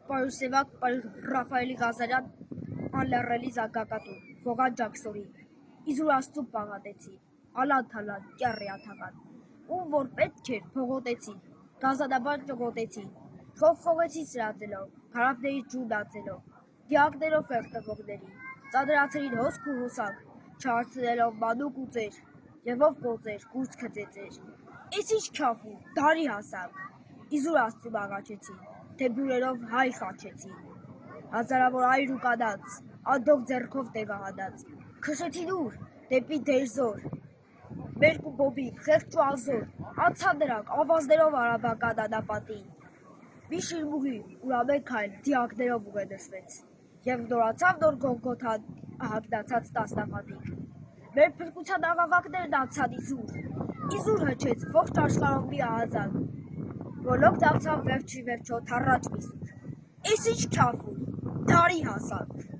պարուսևակ Ռաֆայելի Ղազարյան անլեռելի զարգակատու, Վողան Ջաքսորի, իզուր աստծու պաղատեցի, ալան-թալան, կյառյաթաղան, ում որ պետք էր փողոտեցի, գազադաբան ճողոտեցի, խողեցի սրածելով, քարապների ջուր դածելով, դիակներով ֆեղտվողների, ծադրացրին հոսք ու հոսանք, չհարցնելով մանուկ ու ծեր, և ով կոծեր, կուրծքը ծեծեր, էս ինչ քյաֆու, դարի հասանք, իզուր աստծու աղաչեցի, թե բյուրերով հայ խաչեցի, հազարավոր այր ու կանանց, անդոք ձեռքով տեղահանած, քշեցին ուր, դեպի դերձոր, մերկ ու բոբիկ, խեղճ ու անզոր, անցան նրանք ավազներով արաբական անապատին, մի շիրմուղի, ուր ամեն քայլ դիակներով ուղենշվեց, և նորացավ նոր Գողգոթան հագնացած տասնապատիկ, մեր փրկության աղաղակներն անցան իզուր հնչեց ողջ աշխարհով մի ահազանգ, Ոլորտ դարձավ վերջի վերջո թառաջ մի սուր, էս ինչ քյաֆու, դարի հասանք։